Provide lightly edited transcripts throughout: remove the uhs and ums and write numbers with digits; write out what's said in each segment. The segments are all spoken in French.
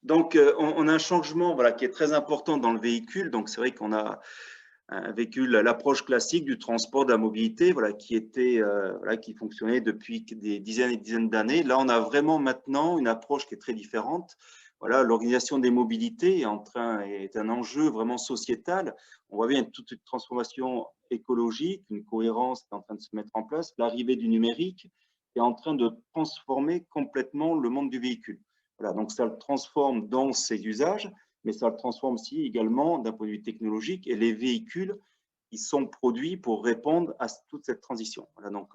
Donc, on a un changement voilà, qui est très important dans le véhicule. Donc, c'est vrai qu'on a un véhicule, l'approche classique du transport, de la mobilité, voilà, qui fonctionnait depuis des dizaines et des dizaines d'années. Là, on a vraiment maintenant une approche qui est très différente. Voilà, l'organisation des mobilités est un enjeu vraiment sociétal. On voit bien toute une transformation écologique, une cohérence qui est en train de se mettre en place. L'arrivée du numérique est en train de transformer complètement le monde du véhicule. Voilà, donc ça le transforme dans ses usages, mais ça le transforme aussi également d'un point de vue technologique et les véhicules qui sont produits pour répondre à toute cette transition. Voilà, donc,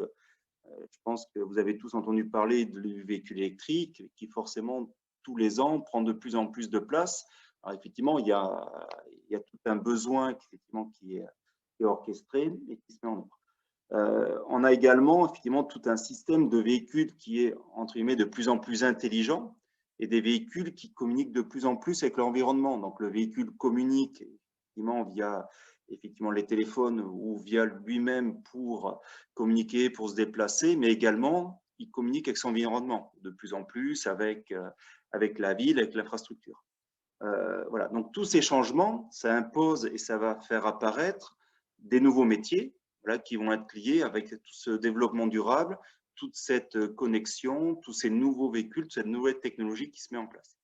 je pense que vous avez tous entendu parler du véhicule électrique qui forcément tous les ans prend de plus en plus de place. Alors, effectivement, il y a tout un besoin qui est orchestré et qui se met en œuvre. On a également effectivement tout un système de véhicules qui est entre guillemets de plus en plus intelligent et des véhicules qui communiquent de plus en plus avec l'environnement. Donc le véhicule communique effectivement via les téléphones ou via lui-même pour communiquer, pour se déplacer, mais également il communique avec son environnement de plus en plus avec la ville, avec l'infrastructure. Voilà. Donc tous ces changements, ça impose et ça va faire apparaître des nouveaux métiers voilà, qui vont être liés avec tout ce développement durable, toute cette connexion, tous ces nouveaux véhicules, toute cette nouvelle technologie qui se met en place.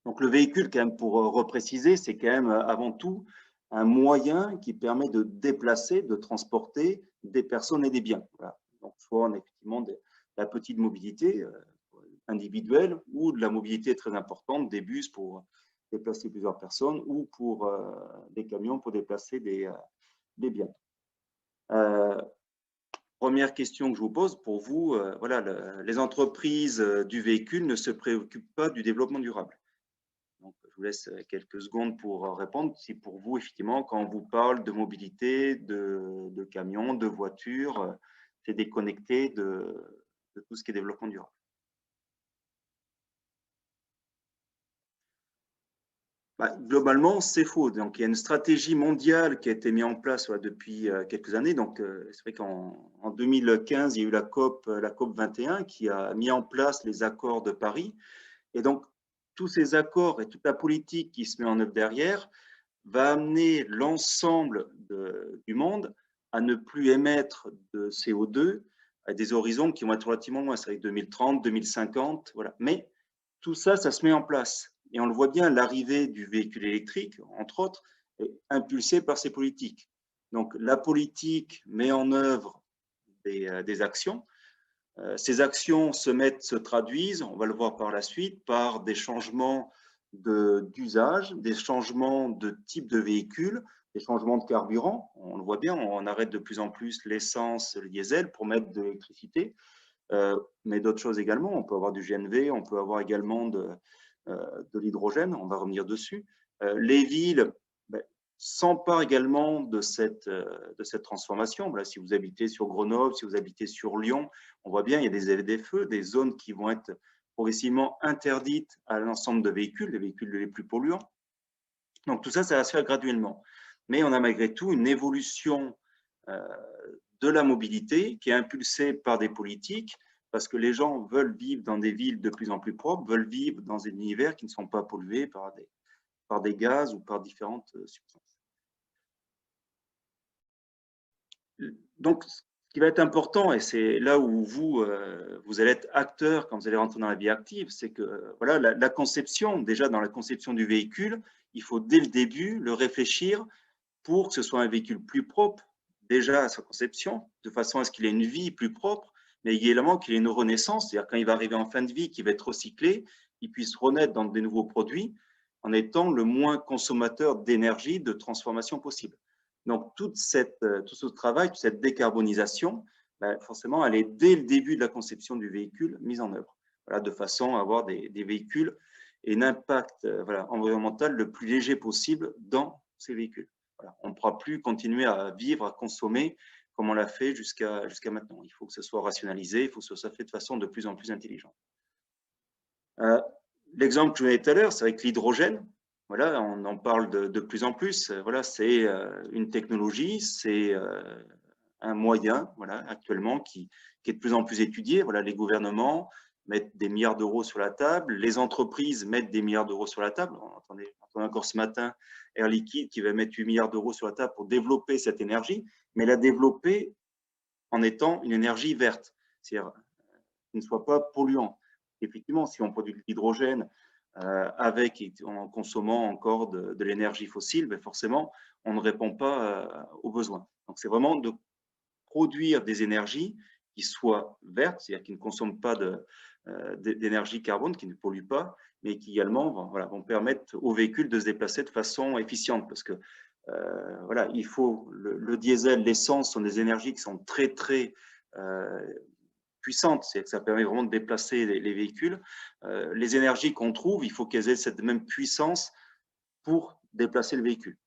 Donc le véhicule, quand même, pour repréciser, c'est quand même avant tout un moyen qui permet de déplacer, de transporter des personnes et des biens. Voilà. Donc soit on a effectivement de la petite mobilité individuelle ou de la mobilité très importante, des bus pour déplacer plusieurs personnes ou pour des camions pour déplacer des biens. Première question que je vous pose, pour vous, voilà, les entreprises du véhicule ne se préoccupent pas du développement durable. Donc, je vous laisse quelques secondes pour répondre. Si pour vous, effectivement, quand on vous parle de mobilité, de camions, de voitures, c'est déconnecté de tout ce qui est développement durable. Bah, globalement, c'est faux. Donc, il y a une stratégie mondiale qui a été mise en place depuis quelques années. Donc, c'est vrai qu'en 2015, il y a eu la COP 21 qui a mis en place les accords de Paris. Et donc, tous ces accords et toute la politique qui se met en œuvre derrière va amener l'ensemble du monde à ne plus émettre de CO2 à des horizons qui vont être relativement loin. C'est avec 2030, 2050, voilà. Mais tout ça, ça se met en place. Et on le voit bien, l'arrivée du véhicule électrique, entre autres, est impulsée par ces politiques. Donc, la politique met en œuvre des actions. Ces actions se traduisent, on va le voir par la suite, par des changements d'usage, des changements de type de véhicule, des changements de carburant. On le voit bien, on arrête de plus en plus l'essence, le diesel pour mettre de l'électricité, mais d'autres choses également. On peut avoir du GNV, on peut avoir également de l'hydrogène, on va revenir dessus. Les villes ben, s'emparent également de cette transformation. Voilà, si vous habitez sur Grenoble, si vous habitez sur Lyon, on voit bien, il y a des ZFE, des zones qui vont être progressivement interdites à l'ensemble de véhicules, les véhicules les plus polluants. Donc tout ça, ça va se faire graduellement. Mais on a malgré tout une évolution de la mobilité qui est impulsée par des politiques parce que les gens veulent vivre dans des villes de plus en plus propres, veulent vivre dans des univers qui ne sont pas pollués par des gaz ou par différentes substances. Donc, ce qui va être important, et c'est là où vous allez être acteur quand vous allez rentrer dans la vie active, c'est que voilà, la conception, déjà dans la conception du véhicule, il faut dès le début le réfléchir pour que ce soit un véhicule plus propre, déjà à sa conception, de façon à ce qu'il ait une vie plus propre, mais également qu'il ait une renaissance, c'est-à-dire quand il va arriver en fin de vie, qu'il va être recyclé, il puisse renaître dans des nouveaux produits en étant le moins consommateur d'énergie, de transformation possible. Donc, tout ce travail, toute cette décarbonisation, ben, forcément, elle est dès le début de la conception du véhicule mise en œuvre, voilà, de façon à avoir des véhicules et un impact voilà, environnemental le plus léger possible dans ces véhicules. Voilà. On ne pourra plus continuer à vivre, à consommer comme on l'a fait jusqu'à maintenant. Il faut que ce soit rationalisé, il faut que ce soit fait de façon de plus en plus intelligente. L'exemple que je donnais tout à l'heure, c'est avec l'hydrogène. Voilà, on en parle de plus en plus. Voilà, c'est une technologie, c'est un moyen voilà, actuellement qui est de plus en plus étudié. Voilà, les gouvernements, mettent des milliards d'euros sur la table, les entreprises mettent des milliards d'euros sur la table. On entendait encore ce matin Air Liquide qui va mettre 8 milliards d'euros sur la table pour développer cette énergie, mais la développer en étant une énergie verte, c'est-à-dire qui ne soit pas polluante. Effectivement, si on produit de l'hydrogène en consommant encore de l'énergie fossile, ben forcément, on ne répond pas aux besoins. Donc, c'est vraiment de produire des énergies qui soient vertes, c'est-à-dire qui ne consomment pas d'énergie carbone, qui ne polluent pas, mais qui également vont permettre aux véhicules de se déplacer de façon efficiente. Parce que voilà, il faut le diesel, l'essence sont des énergies qui sont très, très puissantes. C'est que ça permet vraiment de déplacer les véhicules. Les énergies qu'on trouve, il faut qu'elles aient cette même puissance pour déplacer le véhicule.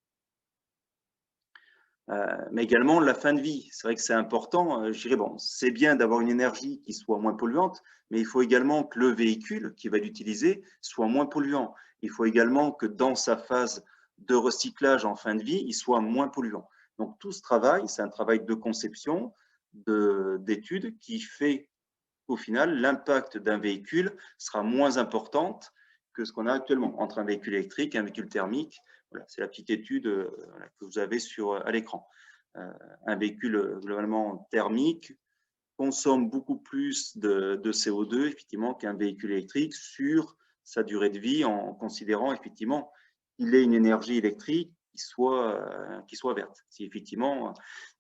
Mais également la fin de vie. C'est vrai que c'est important. Je dirais, bon, c'est bien d'avoir une énergie qui soit moins polluante, mais il faut également que le véhicule qui va l'utiliser soit moins polluant. Il faut également que dans sa phase de recyclage en fin de vie, il soit moins polluant. Donc tout ce travail, c'est un travail de conception, d'étude qui fait qu'au final, l'impact d'un véhicule sera moins important que ce qu'on a actuellement entre un véhicule électrique et un véhicule thermique. Voilà, c'est la petite étude que vous avez à l'écran. Un véhicule globalement thermique consomme beaucoup plus de CO2 effectivement qu'un véhicule électrique sur sa durée de vie, en considérant effectivement qu'il ait une énergie électrique qui soit verte. Si effectivement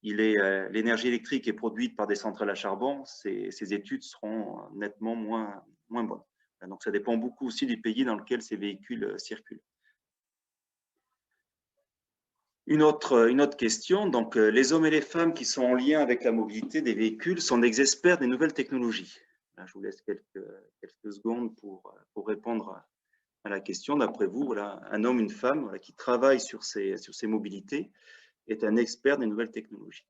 l'énergie électrique est produite par des centrales à charbon, ces études seront nettement moins bonnes. Donc ça dépend beaucoup aussi du pays dans lequel ces véhicules circulent. Une autre question, donc les hommes et les femmes qui sont en lien avec la mobilité des véhicules sont des experts des nouvelles technologies. Là, je vous laisse quelques secondes pour répondre à la question. D'après vous, voilà, un homme, une femme voilà, qui travaille sur ces mobilités est un expert des nouvelles technologies.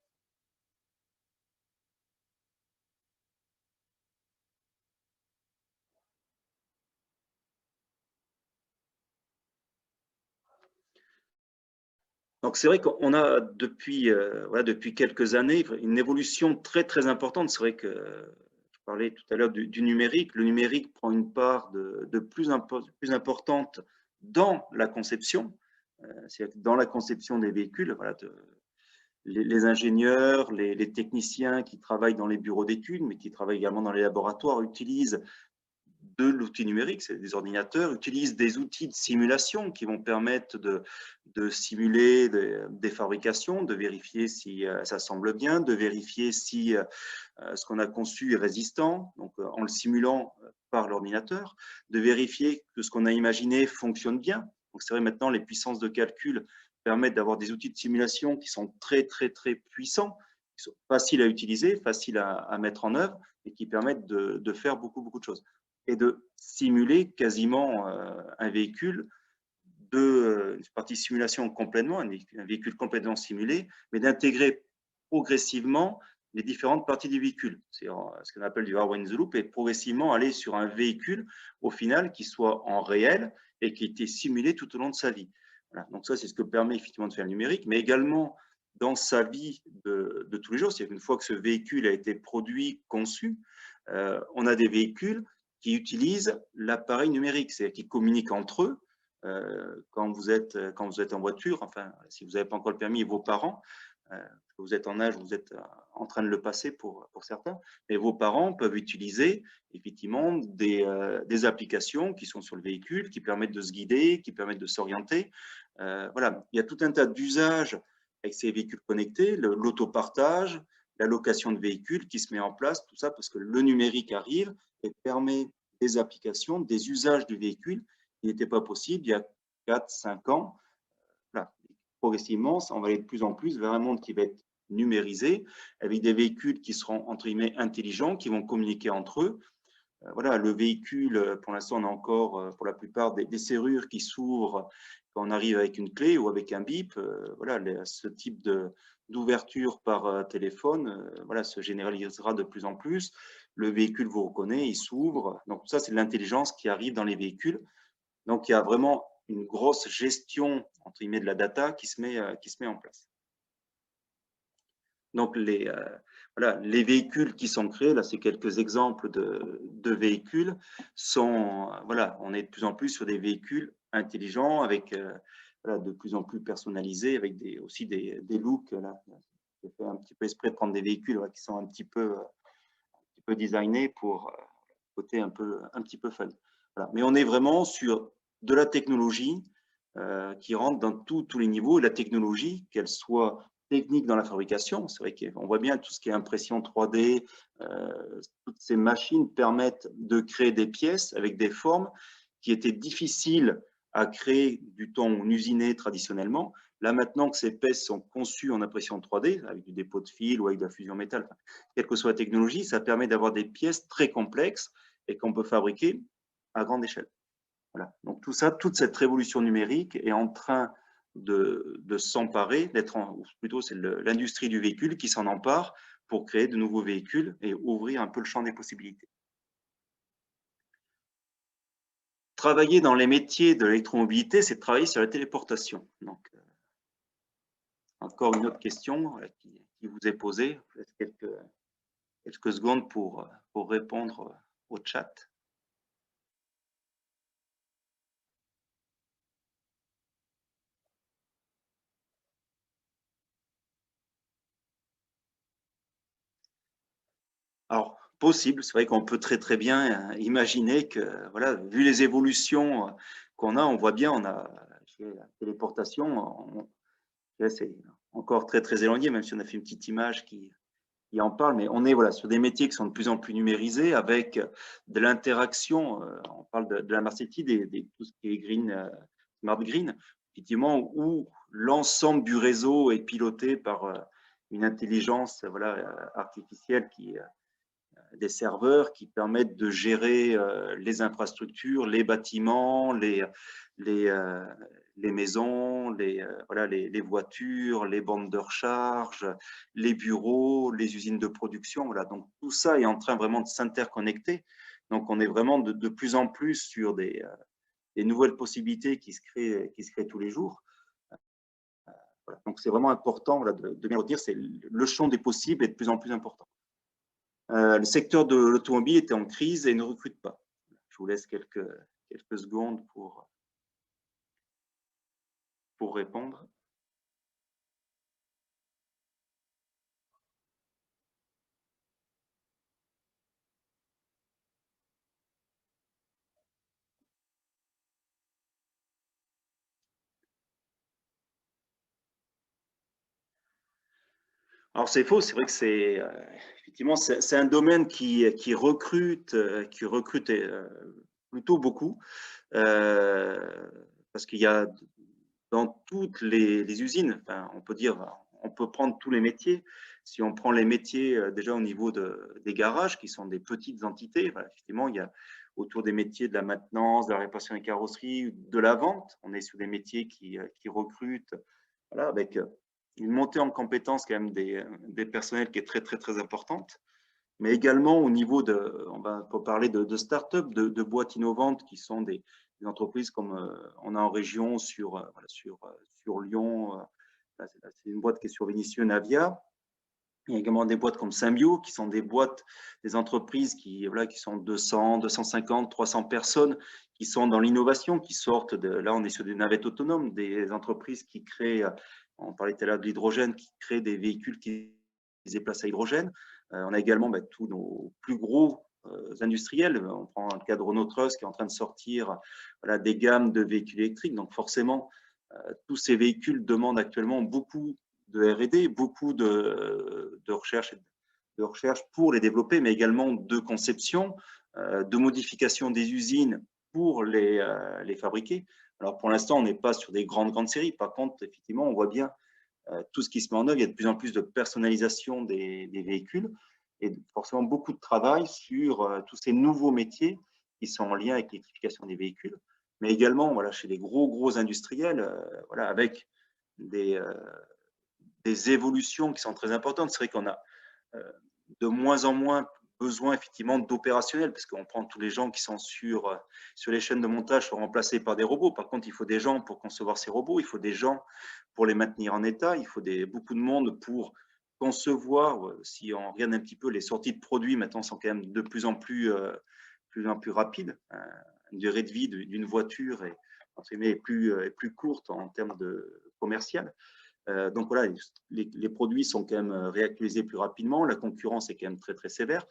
Donc, c'est vrai qu'on a depuis quelques années une évolution très, très importante. C'est vrai que je parlais tout à l'heure du numérique. Le numérique prend une part de plus importante dans la conception. C'est-à-dire que dans la conception des véhicules, voilà, les ingénieurs, les techniciens qui travaillent dans les bureaux d'études, mais qui travaillent également dans les laboratoires, utilisent de l'outil numérique, c'est des ordinateurs, utilisent des outils de simulation qui vont permettre de simuler des fabrications, de vérifier si ça semble bien, de vérifier si ce qu'on a conçu est résistant, donc en le simulant par l'ordinateur, de vérifier que ce qu'on a imaginé fonctionne bien. Donc c'est vrai, maintenant, les puissances de calcul permettent d'avoir des outils de simulation qui sont très, très, très puissants, qui sont faciles à utiliser, faciles à mettre en œuvre et qui permettent de faire beaucoup, beaucoup de choses. Et de simuler quasiment un véhicule une partie simulation complètement, un véhicule complètement simulé, mais d'intégrer progressivement les différentes parties du véhicule. C'est ce qu'on appelle du hardware in the loop et progressivement aller sur un véhicule au final qui soit en réel et qui ait été simulé tout au long de sa vie. Voilà. Donc ça, c'est ce que permet effectivement de faire le numérique, mais également dans sa vie de tous les jours. C'est-à-dire qu'une fois que ce véhicule a été produit, conçu, on a des véhicules qui utilisent l'appareil numérique, c'est-à-dire qui communiquent entre eux. Quand vous êtes en voiture, enfin, si vous n'avez pas encore le permis, vos parents, vous êtes en âge, vous êtes en train de le passer pour certains, mais vos parents peuvent utiliser effectivement des applications qui sont sur le véhicule, qui permettent de se guider, qui permettent de s'orienter. Voilà, il y a tout un tas d'usages avec ces véhicules connectés, l'autopartage, la location de véhicules qui se met en place, tout ça parce que le numérique arrive et permet des applications, des usages du véhicule qui n'était pas possible il y a 4-5 ans. Voilà. Progressivement, on va aller de plus en plus vers un monde qui va être numérisé, avec des véhicules qui seront, entre guillemets, intelligents, qui vont communiquer entre eux. Voilà, le véhicule, pour l'instant, on a encore, pour la plupart, des serrures qui s'ouvrent quand on arrive avec une clé ou avec un bip. Voilà, ce type d'ouverture par téléphone voilà, se généralisera de plus en plus. Le véhicule vous reconnaît, il s'ouvre. Donc, ça, c'est de l'intelligence qui arrive dans les véhicules. Donc, il y a vraiment une grosse gestion, entre guillemets, de la data qui se met en place. Donc, voilà, les véhicules qui sont créés, là, c'est quelques exemples de véhicules, voilà, on est de plus en plus sur des véhicules intelligents, avec voilà, de plus en plus personnalisés, avec aussi des looks. Là. J'ai fait un petit peu exprès de prendre des véhicules voilà, qui sont un petit peu designés pour côté un petit peu fun. Voilà. Mais on est vraiment sur de la technologie qui rentre dans tous les niveaux. Et la technologie, qu'elle soit technique dans la fabrication, c'est vrai qu'on voit bien tout ce qui est impression 3D, toutes ces machines permettent de créer des pièces avec des formes qui étaient difficiles à créer du temps où on usinait traditionnellement. Là, maintenant que ces pièces sont conçues en impression 3D, avec du dépôt de fil ou avec de la fusion métal, quelle que soit la technologie, ça permet d'avoir des pièces très complexes et qu'on peut fabriquer à grande échelle. Voilà. Donc tout ça, toute cette révolution numérique est en train de s'emparer, ou plutôt c'est l'industrie du véhicule qui s'en empare pour créer de nouveaux véhicules et ouvrir un peu le champ des possibilités. Travailler dans les métiers de l'électromobilité, c'est travailler sur la téléportation. Donc, encore une autre question qui vous est posée. Je vous laisse quelques secondes pour répondre au chat. Alors, possible, c'est vrai qu'on peut très bien imaginer que, voilà, vu les évolutions qu'on a, on voit bien, on a la téléportation, c'est encore très éloigné, même si on a fait une petite image qui en parle, mais on est voilà, sur des métiers qui sont de plus en plus numérisés, avec de l'interaction, on parle de la Marseille, tout ce qui est green, smart green, effectivement, où l'ensemble du réseau est piloté par une intelligence voilà, artificielle des serveurs qui permettent de gérer les infrastructures, les bâtiments, les, les maisons, voilà, les voitures, les bandes de recharge, les bureaux, les usines de production. Voilà. Donc, tout ça est en train vraiment de s'interconnecter. Donc, on est vraiment de plus en plus sur des nouvelles possibilités qui se créent tous les jours. Voilà. Donc, c'est vraiment important voilà, de bien retenir, c'est le champ des possibles est de plus en plus important. Le secteur de l'automobile était en crise et ne recrute pas. Je vous laisse quelques secondes pour répondre. Alors c'est faux, c'est vrai que effectivement c'est un domaine qui recrute plutôt beaucoup parce qu'il y a dans toutes les usines, enfin, on peut dire, on peut prendre tous les métiers. Si on prend les métiers déjà au niveau des garages, qui sont des petites entités, voilà, effectivement, il y a autour des métiers de la maintenance, de la réparation des carrosseries, de la vente. On est sur des métiers qui recrutent, voilà, avec une montée en compétences quand même des personnels qui est très importante. Mais également au niveau on va parler de start-up, de boîtes innovantes qui sont des entreprises comme on a en région sur Lyon. C'est une boîte qui est sur Vénissieux, Navia. Il y a également des boîtes comme Symbio, qui sont des entreprises qui sont 200, 250, 300 personnes, qui sont dans l'innovation, qui sortent là on est sur des navettes autonomes, des entreprises qui créent, on parlait tout à l'heure de l'hydrogène, qui créent des véhicules qui se déplacent à hydrogène. On a également tous nos plus gros industriels. On prend le cas de Renault Trust qui est en train de sortir des gammes de véhicules électriques. Donc forcément, tous ces véhicules demandent actuellement beaucoup de R&D, beaucoup de recherche pour les développer, mais également de conception, de modification des usines pour les fabriquer. Alors pour l'instant, on n'est pas sur des grandes séries. Par contre, effectivement, on voit bien tout ce qui se met en œuvre. Il y a de plus en plus de personnalisation des véhicules et forcément beaucoup de travail sur tous ces nouveaux métiers qui sont en lien avec l'électrification des véhicules, mais également voilà, chez les gros industriels, voilà, avec des évolutions qui sont très importantes. C'est vrai qu'on a de moins en moins besoin effectivement d'opérationnels, parce qu'on prend tous les gens qui sont sur les chaînes de montage sont remplacés par des robots. Par contre, il faut des gens pour concevoir ces robots, il faut des gens pour les maintenir en état, il faut beaucoup de monde pour concevoir, si on regarde un petit peu, les sorties de produits maintenant sont quand même de plus en plus rapides. Une durée de vie d'une voiture est plus courte en termes de commercial. Donc voilà, les produits sont quand même réactualisés plus rapidement, la concurrence est quand même très très sévère.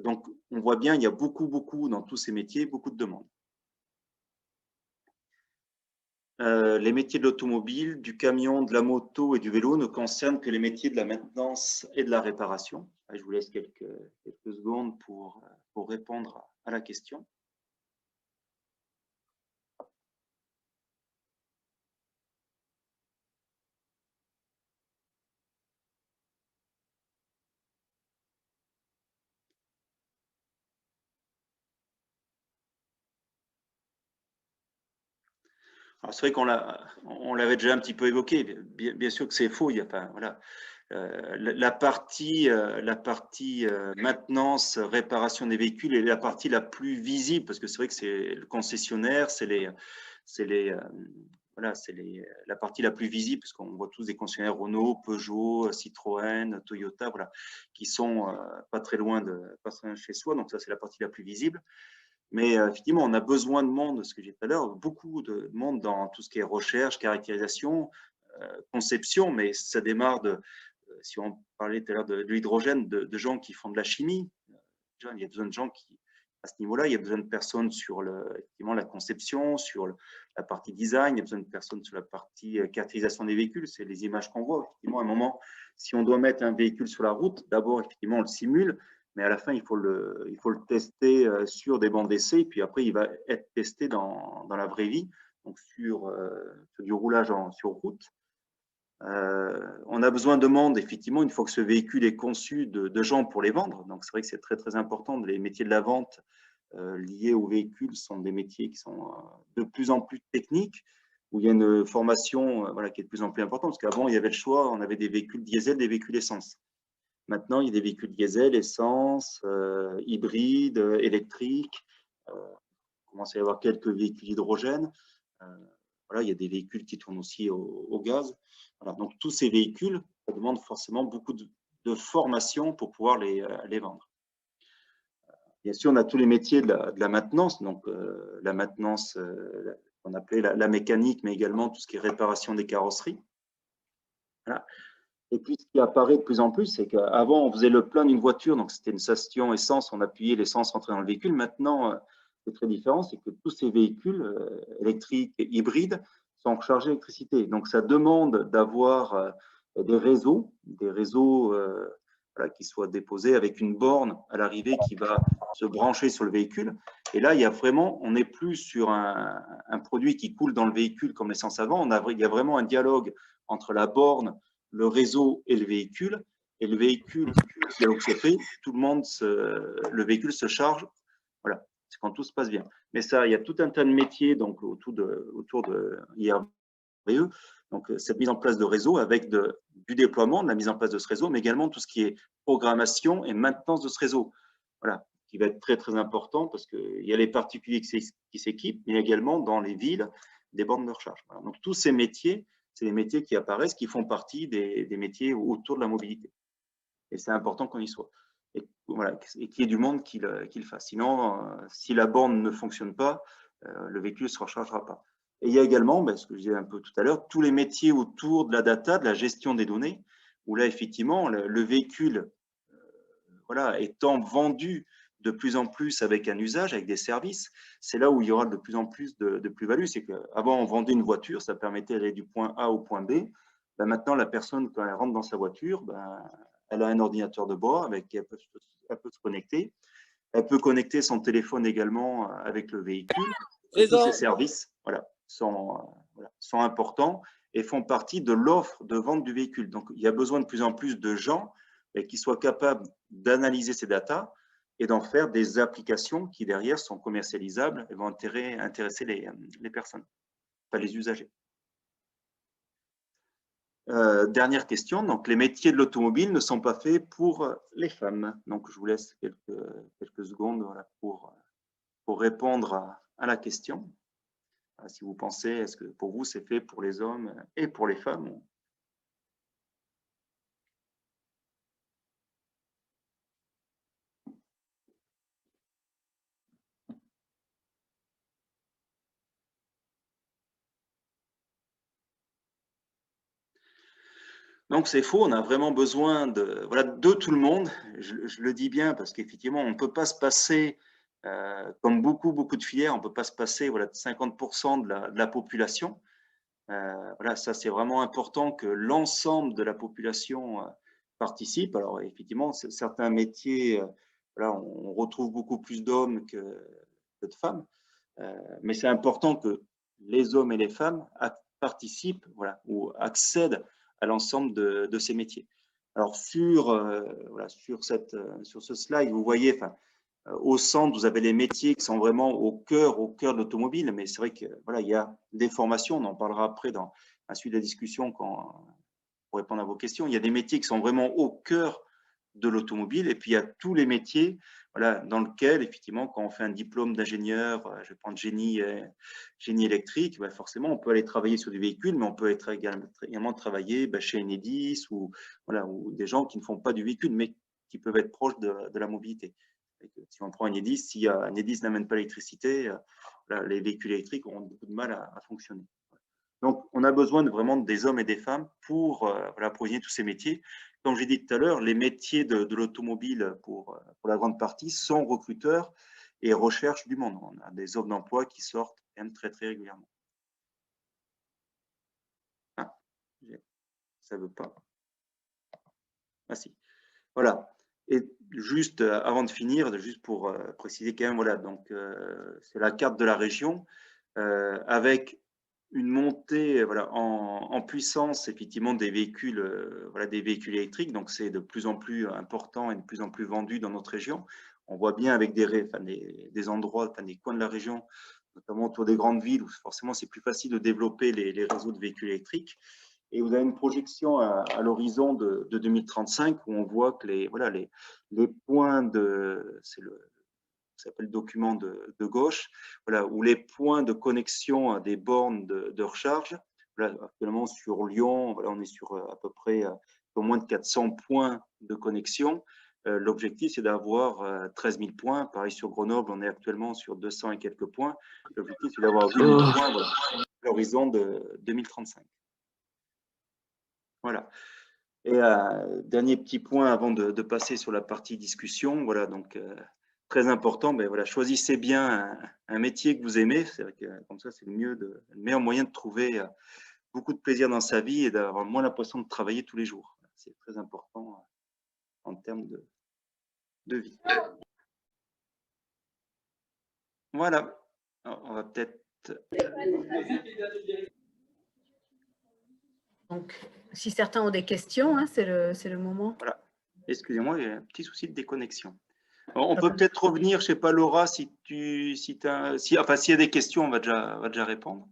Donc on voit bien, il y a beaucoup dans tous ces métiers, beaucoup de demandes. Les métiers de l'automobile, du camion, de la moto et du vélo ne concernent que les métiers de la maintenance et de la réparation. Je vous laisse quelques secondes pour répondre à la question. C'est vrai qu'on l'avait déjà un petit peu évoqué. Bien sûr que c'est faux. Il y a pas, voilà. La partie maintenance, réparation des véhicules est la partie la plus visible parce que c'est vrai que c'est le concessionnaire, voilà, c'est la partie la plus visible parce qu'on voit tous des concessionnaires Renault, Peugeot, Citroën, Toyota, voilà, qui sont pas très loin de chez soi. Donc ça, c'est la partie la plus visible. Mais effectivement, on a besoin de monde, ce que j'ai dit tout à l'heure, beaucoup de monde dans tout ce qui est recherche, caractérisation, conception, mais ça démarre si on parlait tout à l'heure de l'hydrogène, de gens qui font de la chimie. Il y a besoin de gens qui, à ce niveau-là, il y a besoin de personnes sur effectivement, la conception, sur la partie design, il y a besoin de personnes sur la partie caractérisation des véhicules, c'est les images qu'on voit. Effectivement, à un moment, si on doit mettre un véhicule sur la route, d'abord, effectivement, on le simule, mais à la fin, il faut le tester sur des bancs d'essai, puis après, il va être testé dans la vraie vie, donc sur du roulage sur route. On a besoin de monde, effectivement, une fois que ce véhicule est conçu, de gens pour les vendre. Donc, c'est vrai que c'est très, très important. Les métiers de la vente liés aux véhicules sont des métiers qui sont de plus en plus techniques, où il y a une formation voilà, qui est de plus en plus importante. Parce qu'avant, il y avait le choix, on avait des véhicules diesel, des véhicules essence. Maintenant, il y a des véhicules diesel, essence, hybrides, électriques. Il commence à y avoir quelques véhicules hydrogène. Voilà, il y a des véhicules qui tournent aussi au gaz. Voilà, donc, tous ces véhicules, ça demande forcément beaucoup de formation pour pouvoir les vendre. Bien sûr, on a tous les métiers de la maintenance, donc la maintenance qu'on appelait la mécanique, mais également tout ce qui est réparation des carrosseries. Voilà. Et puis, ce qui apparaît de plus en plus, c'est qu'avant, on faisait le plein d'une voiture, donc c'était une station essence, on appuyait, l'essence rentrait dans le véhicule. Maintenant, c'est très différent, c'est que tous ces véhicules électriques et hybrides sont rechargés d'électricité. Donc, ça demande d'avoir des réseaux voilà, qui soient déposés avec une borne à l'arrivée qui va se brancher sur le véhicule. Et là, il y a vraiment, on n'est plus sur un produit qui coule dans le véhicule comme l'essence avant. Il y a vraiment un dialogue entre la borne, le réseau et le véhicule. Et le véhicule, dialogue se fait, le véhicule se charge. Voilà, c'est quand tout se passe bien. Mais ça, il y a tout un tas de métiers donc, autour de IRVE. Donc, cette mise en place de réseau avec du déploiement, de la mise en place de ce réseau, mais également tout ce qui est programmation et maintenance de ce réseau. Voilà, qui va être très, très important parce qu'il y a les particuliers qui s'équipent, mais également dans les villes, des bornes de recharge. Voilà. Donc, tous ces métiers, c'est des métiers qui apparaissent, qui font partie des métiers autour de la mobilité. Et c'est important qu'on y soit. Et, voilà, et qu'il y ait du monde qui le fasse. Sinon, si la borne ne fonctionne pas, le véhicule ne se rechargera pas. Et il y a également, ce que je disais un peu tout à l'heure, tous les métiers autour de la data, de la gestion des données, où là, effectivement, le véhicule voilà, étant vendu de plus en plus avec un usage, avec des services, c'est là où il y aura de plus en plus de plus-value. C'est qu'avant, on vendait une voiture, ça permettait d'aller du point A au point B. Maintenant, la personne, quand elle rentre dans sa voiture, elle a un ordinateur de bord avec elle peut se connecter. Elle peut connecter son téléphone également avec le véhicule. Et tous ces services voilà, sont importants et font partie de l'offre de vente du véhicule. Donc, il y a besoin de plus en plus de gens qui soient capables d'analyser ces datas et d'en faire des applications qui, derrière, sont commercialisables et vont intéresser les personnes, pas les usagers. Dernière question, donc les métiers de l'automobile ne sont pas faits pour les femmes. Donc, je vous laisse quelques secondes voilà, pour répondre à la question. Si vous pensez, est-ce que pour vous, c'est fait pour les hommes et pour les femmes? Donc, c'est faux, on a vraiment besoin voilà, de tout le monde. Je le dis bien parce qu'effectivement, on ne peut pas se passer, comme beaucoup de filières, on ne peut pas se passer voilà, de 50% de la population. Voilà, ça, c'est vraiment important que l'ensemble de la population participe. Alors, effectivement, certains métiers, voilà, on retrouve beaucoup plus d'hommes que de femmes, mais c'est important que les hommes et les femmes participent voilà, ou accèdent à l'ensemble de ces métiers. Alors, voilà, sur ce slide, vous voyez, enfin, au centre, vous avez les métiers qui sont vraiment au cœur de l'automobile, mais c'est vrai que voilà, il y a des formations, on en parlera après dans la suite de la discussion pour répondre à vos questions. Il y a des métiers qui sont vraiment au cœur de l'automobile, et puis il y a tous les métiers voilà, dans lesquels, effectivement, quand on fait un diplôme d'ingénieur, je vais prendre génie électrique, ben forcément, on peut aller travailler sur des véhicules, mais on peut être également travailler chez Enedis voilà, ou des gens qui ne font pas du véhicule, mais qui peuvent être proches de la mobilité. Si on prend Enedis, si Enedis n'amène pas l'électricité, les véhicules électriques auront beaucoup de mal à fonctionner. Donc, on a besoin vraiment des hommes et des femmes pour voilà, provenir tous ces métiers. Comme j'ai dit tout à l'heure, les métiers de l'automobile, pour la grande partie, sont recruteurs et recherchent du monde. On a des offres d'emploi qui sortent quand même très régulièrement. Ah, ça ne veut pas. Ah si. Voilà. Et juste avant de finir, juste pour préciser quand même, voilà, donc c'est la carte de la région avec une montée voilà, en puissance effectivement des véhicules, voilà, des véhicules électriques. Donc c'est de plus en plus important et de plus en plus vendu dans notre région. On voit bien avec des endroits, enfin, des coins de la région, notamment autour des grandes villes, où forcément c'est plus facile de développer les réseaux de véhicules électriques. Et vous avez une projection à l'horizon de 2035 où on voit que voilà, les points c'est ça s'appelle le document de gauche, voilà, où les points de connexion à des bornes de recharge, voilà, actuellement sur Lyon, voilà, on est sur à peu près au moins de 400 points de connexion. L'objectif, c'est d'avoir 13 000 points. Pareil sur Grenoble, on est actuellement sur 200 et quelques points. L'objectif, c'est d'avoir 8 000 points voilà, à l'horizon de 2035. Voilà. Et dernier petit point avant de passer sur la partie discussion, voilà, donc très important, ben voilà, choisissez bien un métier que vous aimez, c'est vrai que comme ça c'est le meilleur moyen de trouver beaucoup de plaisir dans sa vie et d'avoir moins l'impression de travailler tous les jours. C'est très important en termes de vie. Voilà, alors, on va peut-être… Donc, si certains ont des questions, hein, c'est le moment. Voilà, excusez-moi, il y a un petit souci de déconnexion. Alors, on peut peut-être revenir, je ne sais pas Laura, s'il y a des questions, on va déjà répondre.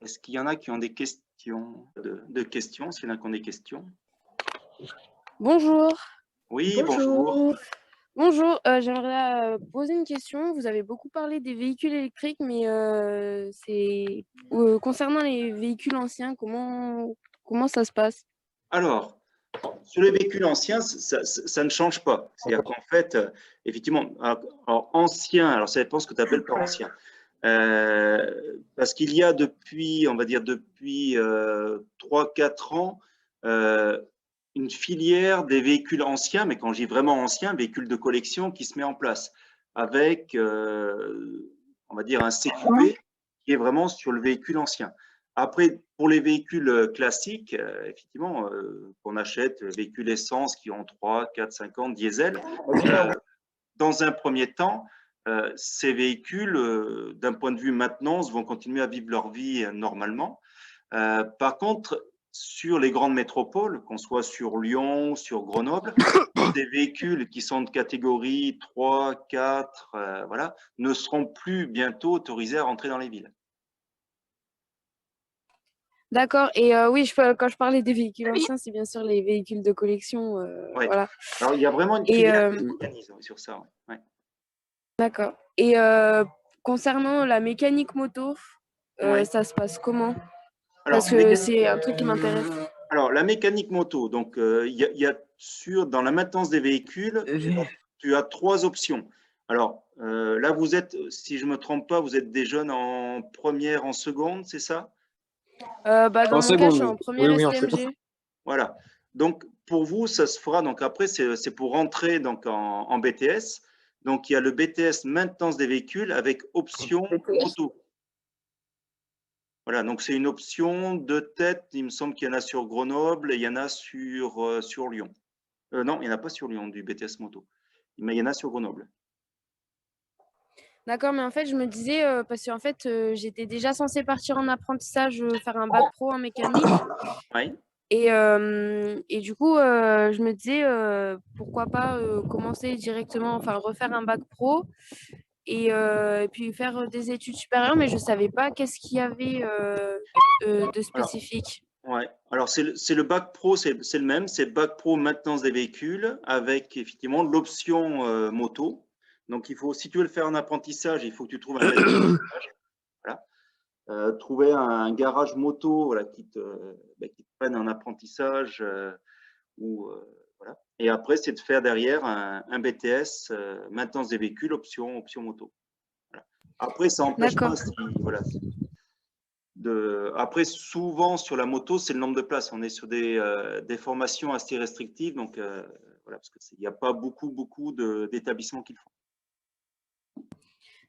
Est-ce qu'il y en a qui ont des questions de questions, s'il y en a qui ont des questions? Bonjour. Oui, bonjour. Bonjour, j'aimerais poser une question. Vous avez beaucoup parlé des véhicules électriques, mais c'est concernant les véhicules anciens, comment ça se passe? Alors, sur les véhicules anciens, ça ne change pas. C'est-à-dire qu'en fait, effectivement, alors, ancien, alors ça dépend ce que tu appelles par ancien. Parce qu'il y a depuis, on va dire, depuis 3-4 ans, une filière des véhicules anciens, mais quand je dis vraiment anciens, véhicules de collection qui se met en place avec, on va dire, un CQP qui est vraiment sur le véhicule ancien. Après, pour les véhicules classiques, effectivement, qu'on achète, véhicules essence qui ont 3, 4, 5 ans, diesel, dans un premier temps, ces véhicules, d'un point de vue maintenance, vont continuer à vivre leur vie normalement. Par contre, sur les grandes métropoles, qu'on soit sur Lyon, sur Grenoble, des véhicules qui sont de catégorie 3, 4, voilà, ne seront plus bientôt autorisés à rentrer dans les villes. D'accord. Et oui, quand je parlais des véhicules anciens, c'est bien sûr les véhicules de collection. Ouais. Voilà. Alors, il y a vraiment une filière qui s'organise sur ça. Ouais. D'accord. Et concernant la mécanique moto, Ouais. ça se passe comment? Alors, Parce que c'est un truc qui m'intéresse. Alors, la mécanique moto, donc il y a dans la maintenance des véhicules, tu as 3 options. Alors, là, vous êtes, si je ne me trompe pas, vous êtes des jeunes en première, en seconde, c'est ça? Dans mon cas, je suis en première Oui, STMG. Voilà. Donc, pour vous, ça se fera. Donc, après, c'est pour rentrer donc, en BTS. Donc, il y a le BTS maintenance des véhicules avec option moto. Voilà. Donc, c'est une option de tête. Il me semble qu'il y en a sur Grenoble et il y en a sur Lyon. Non, il n'y en a pas sur Lyon du BTS moto. Mais il y en a sur Grenoble. D'accord, mais en fait, je me disais, parce qu'en fait, j'étais déjà censée partir en apprentissage, faire un bac pro en mécanique. Oui. Et du coup, je me disais, pourquoi pas commencer directement, enfin refaire un bac pro et puis faire des études supérieures, mais je ne savais pas qu'est-ce qu'il y avait de Alors, spécifique. ouais. Alors c'est le bac pro, c'est le même, c'est bac pro maintenance des véhicules avec effectivement l'option moto. Donc il faut, si tu veux le faire en apprentissage, il faut que tu trouves un maître d'apprentissage. Voilà. Trouver un garage moto, voilà, qui te prenne un apprentissage voilà. Et après, c'est de faire derrière un BTS maintenance des véhicules, option moto. Voilà. Après, ça n'empêche pas D'accord. voilà, après, souvent sur la moto, c'est le nombre de places. On est sur des formations assez restrictives, donc voilà, parce qu'il n'y a pas beaucoup d'établissements qui le font.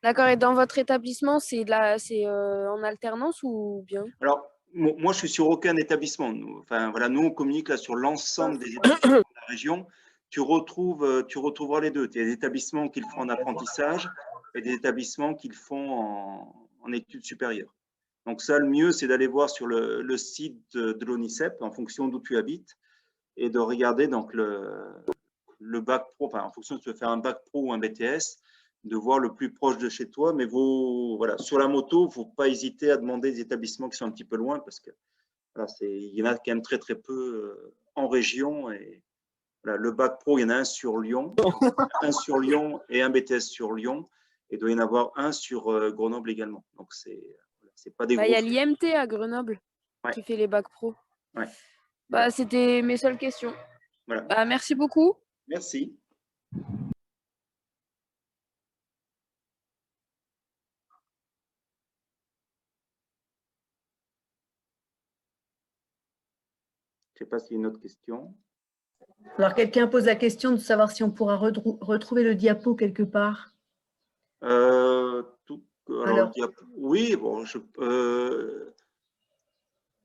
D'accord. Et dans votre établissement, c'est en alternance ou bien? Alors, moi, je suis sur aucun établissement. Enfin, voilà, nous, on communique là sur l'ensemble des établissements de la région. Tu retrouveras les deux. Il y a des établissements qui le font en apprentissage et des établissements qui le font en études supérieures. Donc ça, le mieux, c'est d'aller voir sur le site de l'ONICEP en fonction d'où tu habites et de regarder donc le bac pro, enfin, en fonction de si tu veux faire un bac pro ou un BTS, de voir le plus proche de chez toi. Mais voilà, sur la moto, il ne faut pas hésiter à demander des établissements qui sont un petit peu loin parce que voilà, il y en a quand même très peu en région. Et voilà, le bac pro, il y en a un sur Lyon et un BTS sur Lyon. Et il doit y en avoir un sur Grenoble également. Donc, c'est pas des Bah, il y gros a frais. l'IMT à Grenoble Ouais, qui fait les bacs pro. ouais, Bah, c'était mes seules questions. voilà. Bah, merci beaucoup. Merci. Je ne sais pas s'il y a une autre question. Alors, quelqu'un pose la question de savoir si on pourra retrouver le diapo quelque part. Alors, oui, bon,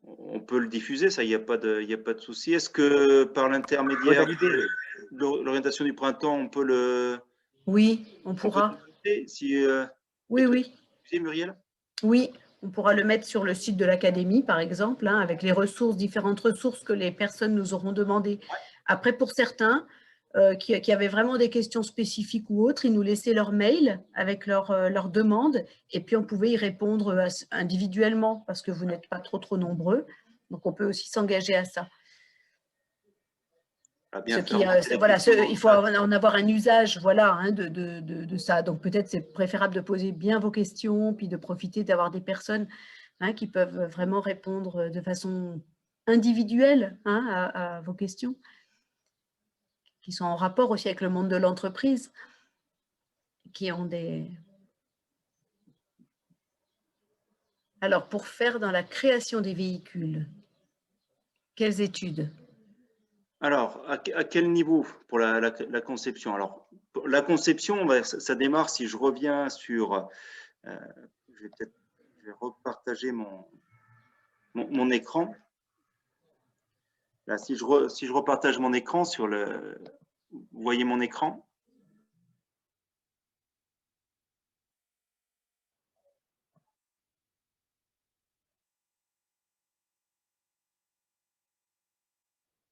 on peut le diffuser, ça, il n'y a pas de souci. Est-ce que par l'intermédiaire de l'orientation du printemps, on peut le Oui, on pourra. diffuser si, Oui, oui. diffuser, Muriel? Oui, on pourra le mettre sur le site de l'académie, par exemple, hein, avec les ressources, différentes ressources que les personnes nous auront demandées. Après, pour certains qui avaient vraiment des questions spécifiques ou autres, ils nous laissaient leur mail avec leur demande et puis on pouvait y répondre individuellement parce que vous n'êtes pas trop nombreux. Donc, on peut aussi s'engager à ça. Bien faire Voilà, il faut en avoir un usage voilà, hein, de ça. Donc, peut-être c'est préférable de poser bien vos questions, puis de profiter d'avoir des personnes hein, qui peuvent vraiment répondre de façon individuelle hein, à vos questions, qui sont en rapport aussi avec le monde de l'entreprise, qui ont des… Alors, pour faire dans la création des véhicules, quelles études? Alors, à quel niveau pour la conception? Alors, la conception, ça démarre si je reviens sur… je vais repartager mon écran. Là, si je repartage mon écran vous voyez mon écran?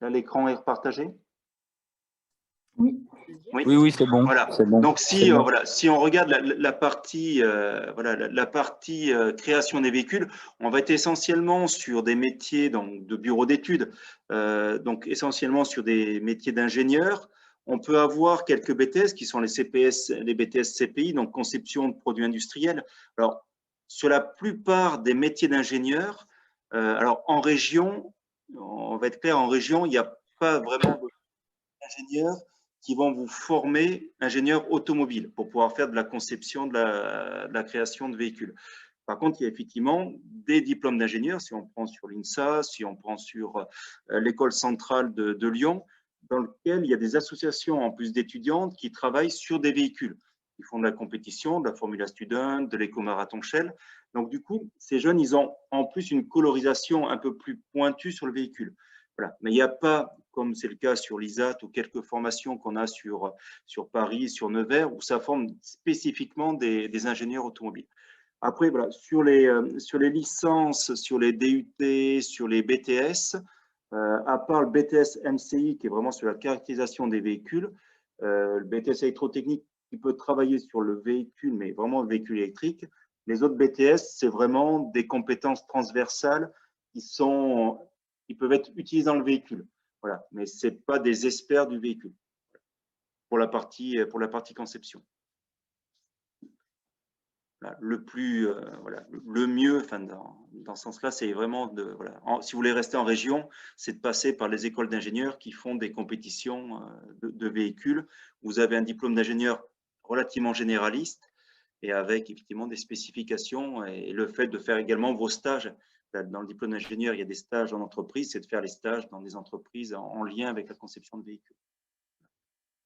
Là, l'écran est repartagé? Oui. Oui, c'est bon. Voilà. Bon. Donc, si on regarde la partie, la partie création des véhicules, on va être essentiellement sur des métiers donc, de bureau d'études, donc essentiellement sur des métiers d'ingénieur. On peut avoir quelques BTS qui sont les CPS, les BTS CPI, donc conception de produits industriels. Alors, sur la plupart des métiers d'ingénieur, alors en région, on va être clair, en région, il n'y a pas vraiment d'ingénieurs qui vont vous former ingénieur automobile pour pouvoir faire de la conception, de la création de véhicules. Par contre, il y a effectivement des diplômes d'ingénieurs, si on prend sur l'INSA, si on prend sur l'école centrale de Lyon, dans lequel il y a des associations en plus d'étudiantes qui travaillent sur des véhicules. Ils font de la compétition, de la Formula Student, de l'éco-marathon Shell. Donc, du coup, ces jeunes, ils ont en plus une colorisation un peu plus pointue sur le véhicule. Voilà. Mais il n'y a pas, comme c'est le cas sur l'ISAT ou quelques formations qu'on a sur Paris, sur Nevers, où ça forme spécifiquement des ingénieurs automobiles. Après, voilà, sur les licences, sur les DUT, sur les BTS, à part le BTS MCI qui est vraiment sur la caractérisation des véhicules, le BTS électrotechnique qui peut travailler sur le véhicule, mais vraiment le véhicule électrique. Les autres BTS, c'est vraiment des compétences transversales qui peuvent être utilisées dans le véhicule. Voilà, mais ce n'est pas des experts du véhicule pour la partie conception. Le mieux, enfin, dans ce sens-là, c'est vraiment si vous voulez rester en région, c'est de passer par les écoles d'ingénieurs qui font des compétitions de véhicules. Vous avez un diplôme d'ingénieur relativement généraliste et avec effectivement des spécifications et le fait de faire également vos stages. Dans le diplôme d'ingénieur, il y a des stages en entreprise, c'est de faire les stages dans des entreprises en lien avec la conception de véhicules.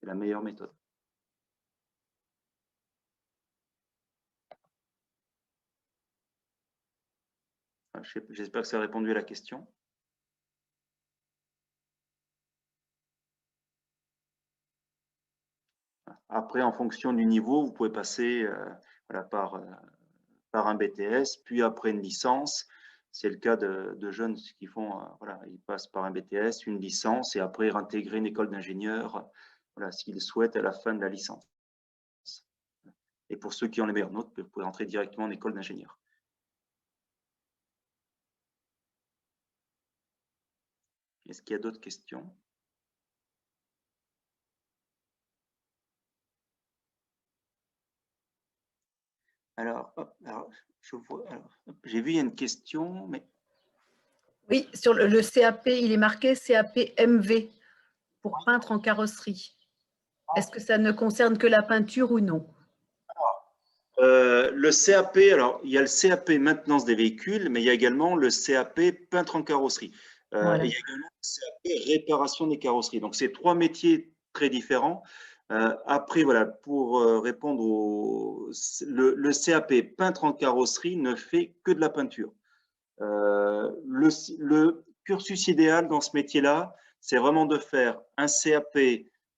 C'est la meilleure méthode. J'espère que ça a répondu à la question. Après, en fonction du niveau, vous pouvez passer par un BTS, puis après une licence. C'est le cas de jeunes qui font, ils passent par un BTS, une licence, et après intégrer une école d'ingénieur, s'ils souhaitent à la fin de la licence. Et pour ceux qui ont les meilleures notes, vous pouvez entrer directement en école d'ingénieur. Est-ce qu'il y a d'autres questions ? Alors, j'ai vu, il y a une question, mais… Oui, sur le CAP, il est marqué CAP MV pour peintre en carrosserie. Est-ce que ça ne concerne que la peinture ou non? Le CAP, alors il y a le CAP maintenance des véhicules, mais il y a également le CAP peintre en carrosserie. Voilà. Et il y a également le CAP réparation des carrosseries. Donc, c'est trois métiers très différents. Après, voilà, pour répondre le CAP peintre en carrosserie ne fait que de la peinture. Le cursus idéal dans ce métier-là, c'est vraiment de faire un CAP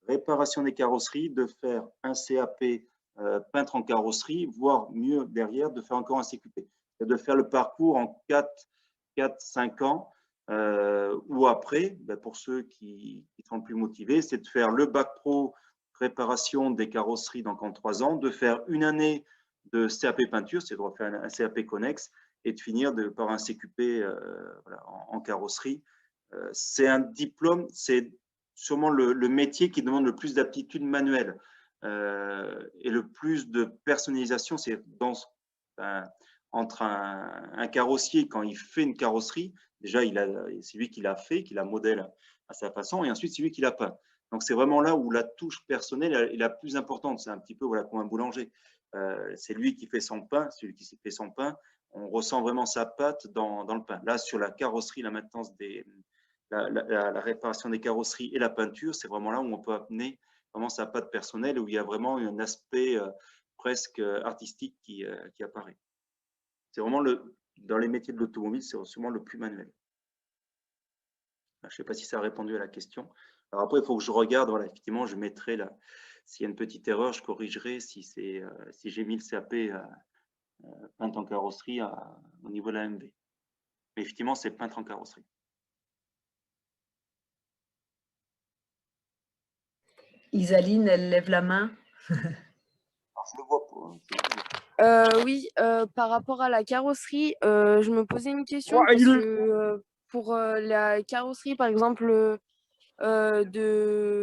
réparation des carrosseries, de faire un CAP peintre en carrosserie, voire mieux derrière, de faire encore un CQP. C'est de faire le parcours en 4-5 ans, ou après, pour ceux qui sont le plus motivés, c'est de faire le bac pro réparation des carrosseries donc en 3 ans, de faire une année de CAP peinture, c'est de refaire un CAP connexe, et de finir par un CQP en carrosserie. C'est un diplôme, c'est sûrement le métier qui demande le plus d'aptitude manuelle et le plus de personnalisation. C'est entre un carrossier, quand il fait une carrosserie, déjà, c'est lui qui l'a fait, qui la modèle à sa façon, et ensuite, c'est lui qui l'a peint. Donc, c'est vraiment là où la touche personnelle est la plus importante. C'est un petit peu comme un boulanger. C'est lui qui fait son pain, celui qui fait son pain, on ressent vraiment sa patte dans le pain. Là, sur la carrosserie, la maintenance la réparation des carrosseries et la peinture, c'est vraiment là où on peut amener vraiment sa patte personnelle, où il y a vraiment un aspect presque artistique qui apparaît. C'est vraiment dans les métiers de l'automobile, c'est sûrement le plus manuel. Je ne sais pas si ça a répondu à la question. Alors après, il faut que je regarde, voilà, effectivement, je mettrai là, s'il y a une petite erreur, je corrigerai si j'ai mis le CAP peintre en carrosserie au niveau de la MV. Mais effectivement, c'est peintre en carrosserie. Isaline, elle lève la main. Alors, je le vois pas. Oui, par rapport à la carrosserie, je me posais une question parce que pour la carrosserie, par exemple,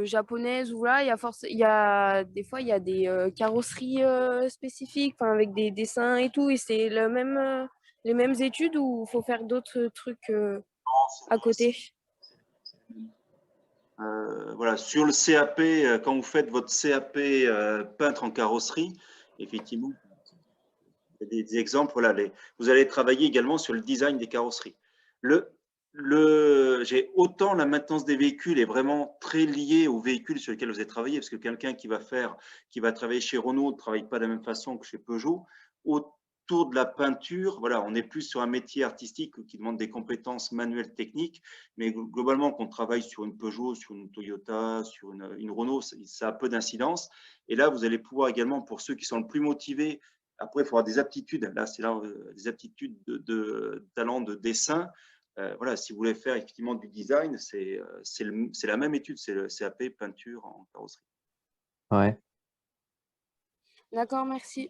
japonaise, ou là, des fois, il y a des carrosseries spécifiques, avec des dessins et tout, et c'est les mêmes études ou il faut faire d'autres trucs à côté? Voilà, sur le CAP, quand vous faites votre CAP peintre en carrosserie, effectivement, des exemples. Voilà, vous allez travailler également sur le design des carrosseries. J'ai autant la maintenance des véhicules est vraiment très liée aux véhicules sur lesquels vous avez travaillé, parce que quelqu'un qui va travailler chez Renault ne travaille pas de la même façon que chez Peugeot. Autour de la peinture, voilà, on est plus sur un métier artistique qui demande des compétences manuelles techniques, mais globalement, qu'on travaille sur une Peugeot, sur une Toyota, sur une Renault, ça a peu d'incidence. Et là, vous allez pouvoir également, pour ceux qui sont le plus motivés, après, il faut avoir des aptitudes. Là, c'est là des aptitudes de talent de dessin. Voilà, si vous voulez faire effectivement du design, c'est la même étude, c'est le CAP peinture en carrosserie. Ouais. D'accord, merci.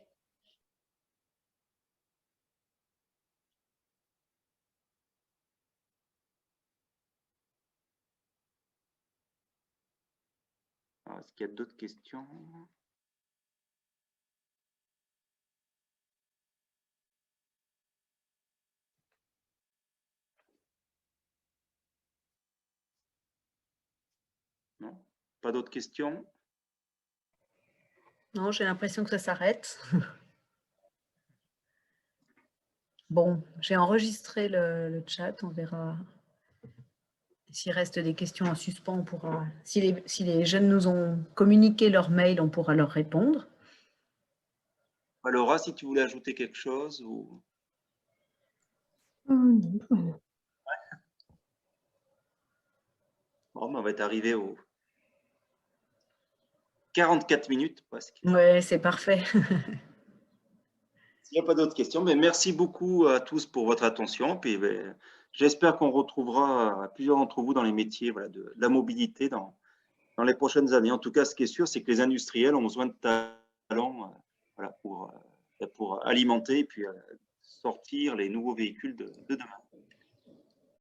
Est-ce qu'il y a d'autres questions? Non, pas d'autres questions? Non, j'ai l'impression que ça s'arrête. Bon, j'ai enregistré le chat, on verra. S'il reste des questions en suspens, on pourra. Si les jeunes nous ont communiqué leur mail, on pourra leur répondre. Laura, si tu voulais ajouter quelque chose ou... Non, Bon, on va être arrivé aux 44 minutes presque. Oui, c'est parfait. S'il n'y a pas d'autres questions, mais merci beaucoup à tous pour votre attention. Puis, j'espère qu'on retrouvera plusieurs d'entre vous dans les métiers, voilà, de la mobilité dans les prochaines années. En tout cas, ce qui est sûr, c'est que les industriels ont besoin de talents voilà, pour alimenter et puis sortir les nouveaux véhicules de demain.